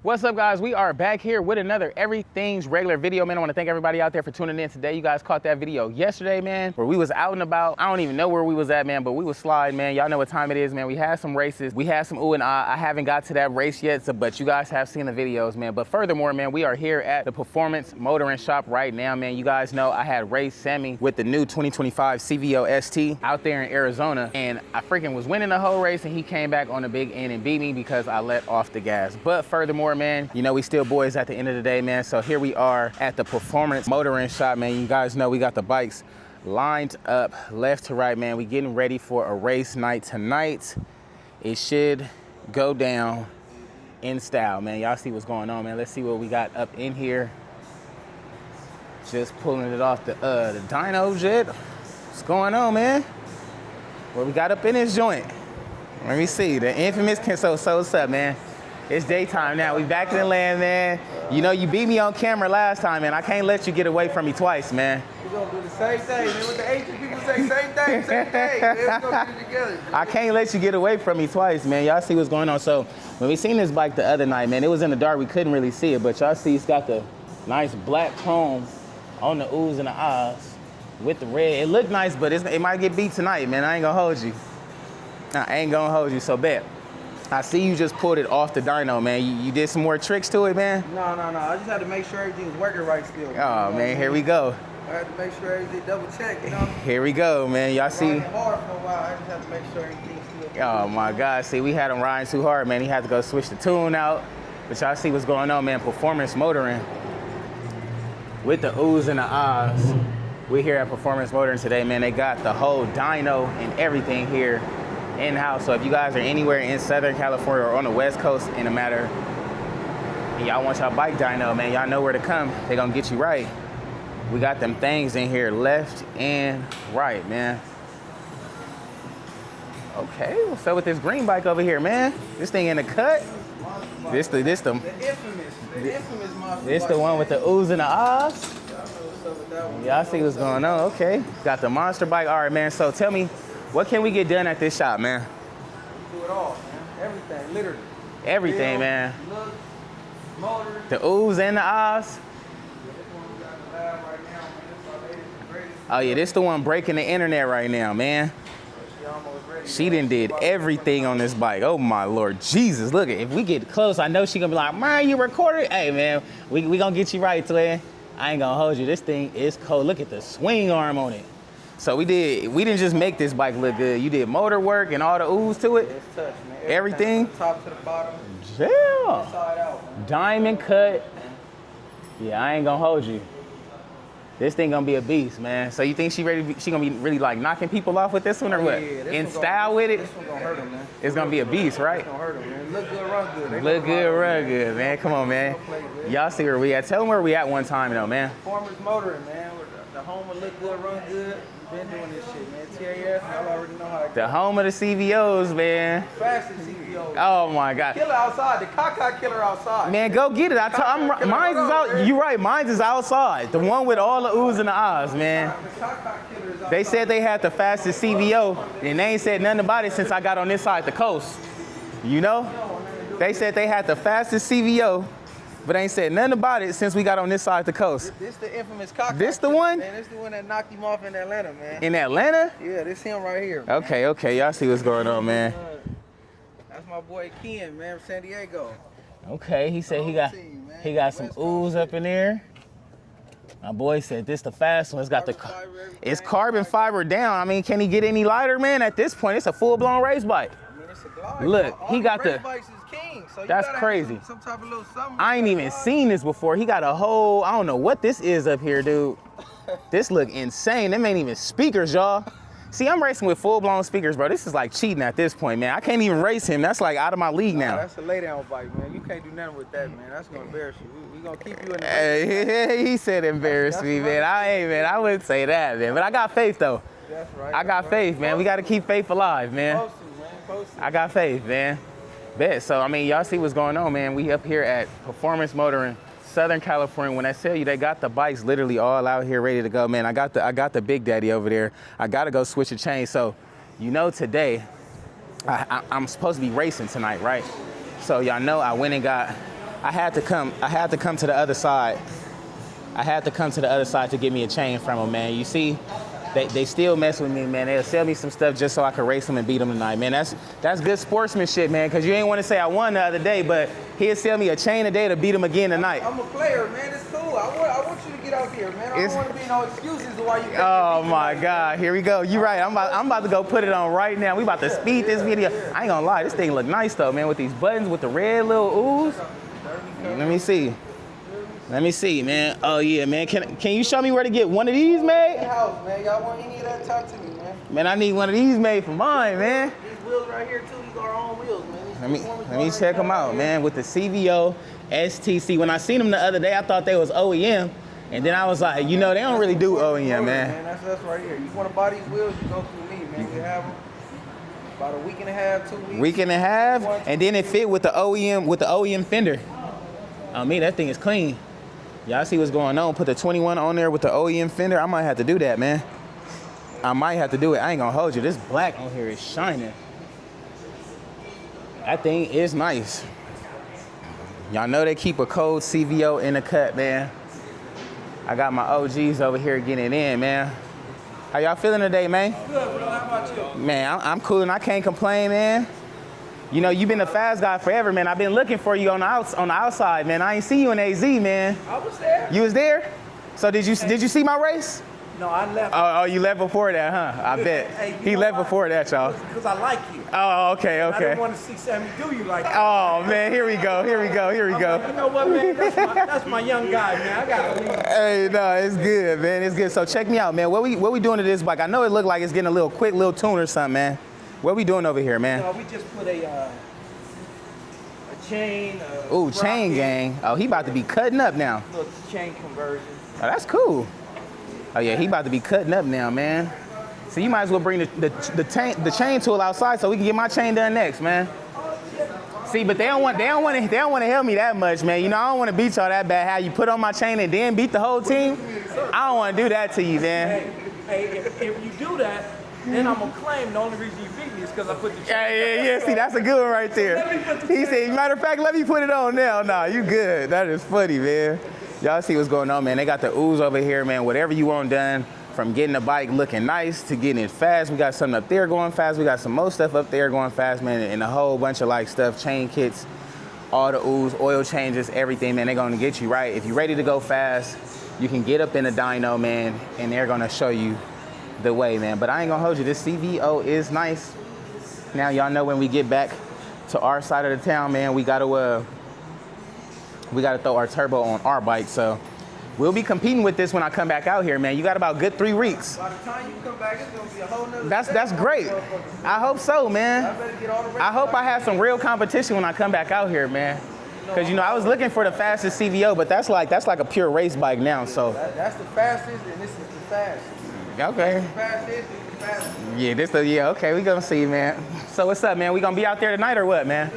What's up, guys? We are back here with another Everything's Regular video, man. I want to thank everybody out there for tuning in today. You guys caught that video yesterday, man, where we was out and about. I don't even know where we was at, man, but we was sliding, man. Y'all know what time it is, man. We had some races. We had some ooh and ah. I haven't got to that race yet, but you guys have seen the videos, man. But furthermore, man, we are here at the Performance Motoring Shop right now, man. You guys know I had raced Sammy with the new 2025 CVO ST out there in Arizona, and I freaking was winning the whole race, and he came back on the big end and beat me because I let off the gas. But furthermore, man, you know, we still boys at the end of the day, man. So here we are at the Performance Motoring Shop, man. You guys know we got the bikes lined up left to right, man. We getting ready for a race night tonight. It should go down in style, man. Y'all see what's going on, man. Let's see what we got up in here. Just pulling it off the dyno jet. What's going on, man? What we got up in this joint? Let me see. The infamous so what's up, man? It's daytime now. We back in the land, man. You know, you beat me on camera last time, man. I can't let you get away from me twice, man. We're gonna do the same thing, man. What the Asian people say, same thing, same thing. Man, we're gonna do it together. Man. I can't let you get away from me twice, man. Y'all see what's going on. So when we seen this bike the other night, man, it was in the dark. We couldn't really see it, but y'all see it's got the nice black chrome on the oohs and the ahs with the red. It looked nice, but it might get beat tonight, man. I ain't gonna hold you. I ain't gonna hold you, so bet. I see you just pulled it off the dyno, man. You did some more tricks to it, man? No. I just had to make sure everything was working right still. Oh, man, here we go. I had to make sure everything double checked, you know? Here we go, man. Y'all see? Riding hard for a while. I just had to make sure everything's still. Oh, my God. See, we had him riding too hard, man. He had to go switch the tune out. But y'all see what's going on, man. Performance Motoring with the oohs and the ahs. We're here at Performance Motoring today, man. They got the whole dyno and everything here in-house. So if you guys are anywhere in Southern California or on the West Coast in a matter, and y'all want y'all bike dyno, man, y'all know where to come. They gonna get you right. We got them things in here left and right, man. Okay, what's up with this green bike over here, man? This thing in the cut? This the infamous monster. This the one with the oohs and the ahs? Y'all see what's going on, okay. Got the monster bike. All right, man, so tell me, what can we get done at this shop, man? Do it all, man. Everything, literally. Everything, man. Looks, motor. The oohs and the ahs. Oh yeah, this the one breaking the internet right now, man. She done did everything on this bike. Oh my Lord Jesus, look, if we get close, I know she gonna be like, man, you recorded? Hey man, we gonna get you right, twin. I ain't gonna hold you. This thing is cold. Look at the swing arm on it. So we didn't just make this bike look good. You did motor work and all the oohs to it? It's touch, man. Everything? From the top to the bottom. Yeah. Inside out, man. Diamond cut. Yeah, I ain't gonna hold you. This thing gonna be a beast, man. So you think she gonna be really like knocking people off with this one or what? Yeah, in style with it? This one gonna hurt him, man. It's gonna be a beast, right? It's gonna hurt him, man. Look good, run good. They Look good, run good, man. Come on, man. Y'all see where we at. Tell them where we at one time, though, man. Performance Motoring, man. The home of Look Good, Run Good. Been doing this shit, man. TAS, y'all already know how to The home of the CVOs, man. fastest CVO. Oh my God. Killer outside, the Kaka killer outside. Man, go get it. Mine's is out. You right. Mine's is outside. The one with all the oohs and the ahs, man. The Kaka killer is outside. They said they had the fastest CVO, and they ain't said nothing about it since I got on this side of the coast. You know? They said they had the fastest CVO, but ain't said nothing about it since we got on this side of the coast. This the infamous Kaka. This the killer, one? Man, this the one that knocked him off in Atlanta, man. In Atlanta? Yeah, this him right here. Okay. Y'all see what's going on, man. That's my boy Ken, man, from San Diego. Okay, he said he got some oohs up in there. My boy said this the fast one. It's got it's carbon fiber down. I mean, can he get any lighter, man? At this point, it's a full-blown race bike. I mean, it's a glide. Look, all he got race the. bikes is king, so you That's gotta crazy. Have some type of little something. I ain't even seen this before. He got a whole. I don't know what this is up here, dude. This look insane. Them ain't even speakers, y'all. See, I'm racing with full-blown speakers, bro. This is like cheating at this point, man. I can't even race him. That's like out of my league now. That's a lay-down bike, man. You can't do nothing with that, man. That's gonna embarrass you. We gonna keep you in the Hey, he said embarrass me, man. I wouldn't say that, man. But I got faith, though. That's right. I got faith, man. We got to keep faith alive, man. Posted. I got faith, man. Bet. So, I mean, y'all see what's going on, man. We up here at Performance Motoring, Southern California. When I tell you they got the bikes literally all out here ready to go, man. I got the Big Daddy over there. I got to go switch a chain. So, you know, today, I'm supposed to be racing tonight, right? So, y'all know I went and got I had to come to the other side. I had to come to the other side to get me a chain from them, man. You see, they still mess with me, man. They'll sell me some stuff just so I can race them and beat them tonight, man. That's good sportsmanship, man, because you ain't want to say I won the other day, but he'll sell me a chain a day to beat him again tonight. I'm a player, man. It's cool. I want you to get out here, man. I don't want to be no excuses to why you can't Oh my God, here we go. You're right. I'm about to go put it on right now. We about to speed this video. I ain't gonna lie, this thing look nice though, man, with these buttons with the red little ooze. Let me see. Let me see, man. Oh yeah, man. Can you show me where to get one of these made? House, man. Y'all want any of that? Talk to me, man. Man, I need one of these made for mine, man. These wheels right here too. These are our own wheels, man. Let me check them out, man. With the CVO STC. When I seen them the other day, I thought they was OEM, and then I was like, you know, they don't really do OEM, man. That's us right here. You want to buy these wheels? You go through me, man. We have them about a week and a half, 2 weeks. Week and a half, and then it fit with the OEM fender. On me, that thing is clean. Y'all see what's going on? Put the 21 on there with the OEM fender. I might have to do that, man. I might have to do it. I ain't gonna hold you. This black on here is shining. That thing is nice. Y'all know they keep a cold CVO in the cut, man. I got my OGs over here getting it in, man. How y'all feeling today, man? Good, bro. How about you? Man, I'm cool and I can't complain, man. You know, you've been a fast guy forever, man. I've been looking for you on the outside, man. I ain't see you in AZ, man. I was there. You was there? So did you see my race? No, I left. Oh, you left before that, huh? I bet. Hey, he left before that, y'all. Because I like you. Oh, okay. I didn't want to see Sammy do you like that. Oh, man, here we go. You know what, man? That's my young guy, man. I got to leave. Hey, no, it's good, man. It's good. So check me out, man. What we doing to this bike? I know it looked like it's getting a little quick little tune or something, man. What we doing over here, man? We just put a chain. Ooh, chain gang. Oh, he about to be cutting up now. Little chain conversion. Oh, that's cool. Oh yeah, he about to be cutting up now, man. So you might as well bring the chain tool outside so we can get my chain done next, man. See, but they don't want to help me that much, man. You know, I don't want to beat y'all that bad. How you put on my chain and then beat the whole team? I don't want to do that to you, man. Hey, if you do that, then I'm gonna claim the only reason you beat me is because I put the chain. Yeah. See, that's a good one right there. He said, matter of fact, let me put it on now. Nah, you good. That is funny, man. Y'all see what's going on, man. They got the ooze over here, man. Whatever you want done, from getting the bike looking nice to getting it fast. We got something up there going fast. We got some more stuff up there going fast, man, and a whole bunch of like stuff, chain kits, all the ooze, oil changes, everything, man. They're gonna get you right. If you're ready to go fast, you can get up in the dyno, man, and they're gonna show you the way, man. But I ain't gonna hold you. This CVO is nice. Now y'all know when we get back to our side of the town, man, we gotta throw our turbo on our bike. So we'll be competing with this when I come back out here, man. You got about good 3 weeks. By the time you come back, it's gonna be a whole nother. That's great. I hope so, man. I better get all the rest. I hope I have some real competition when I come back out here, man. Because you know I was looking for the fastest CVO, but that's like a pure race bike now. So that's the fastest, and this is the fastest. Okay. The fastest is the fastest. Yeah, okay, we gonna see, man. So what's up, man? We gonna be out there tonight or what, man?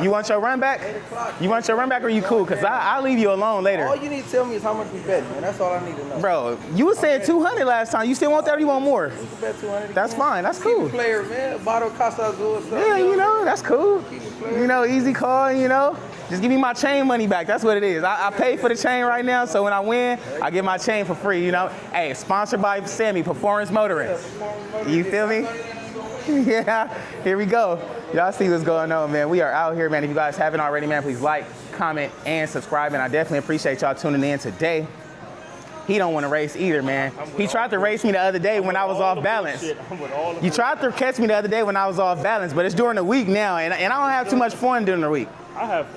You want your run back? 8 o'clock. You want your run back or you cool? Because I'll leave you alone later. All you need to tell me is how much we bet, man. That's all I need to know. Bro, you was saying 200 last time. You still want that or you want more? We can bet 200. That's fine, that's cool. Player, man. Bottle Casa Azul or something. Yeah, you know, that's cool. You know, easy call, you know. Just give me my chain money back. That's what it is. I pay for the chain right now, so when I win, I get my chain for free, you know. Hey, sponsored by Sammy, Performance Motoring. You feel me? Yeah, here we go. Y'all see what's going on, man. We are out here, man. If you guys haven't already, man, please like, comment, and subscribe. And I definitely appreciate y'all tuning in today. He don't want to race either, man. He tried to race me the other day when I was off balance. You tried to catch me the other day when I was off balance, but it's during the week now, and I don't have too much fun during the week. I have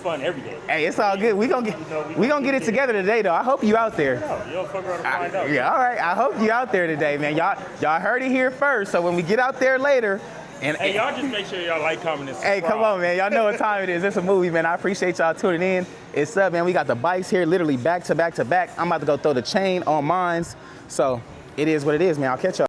fun every day. Hey, it's all good. We gonna get it together today, though. I hope you out there. You'll figure out to find out. Yeah, all right. I hope you out there today, man. Y'all heard it here first. So when we get out there later, Hey, y'all just make sure y'all like, comment, and Hey, subscribe. come on, man. Y'all know what time it is. It's a movie, man. I appreciate y'all tuning in. It's up, man. We got the bikes here literally back to back to back. I'm about to go throw the chain on mines. So it is what it is, man. I'll catch y'all.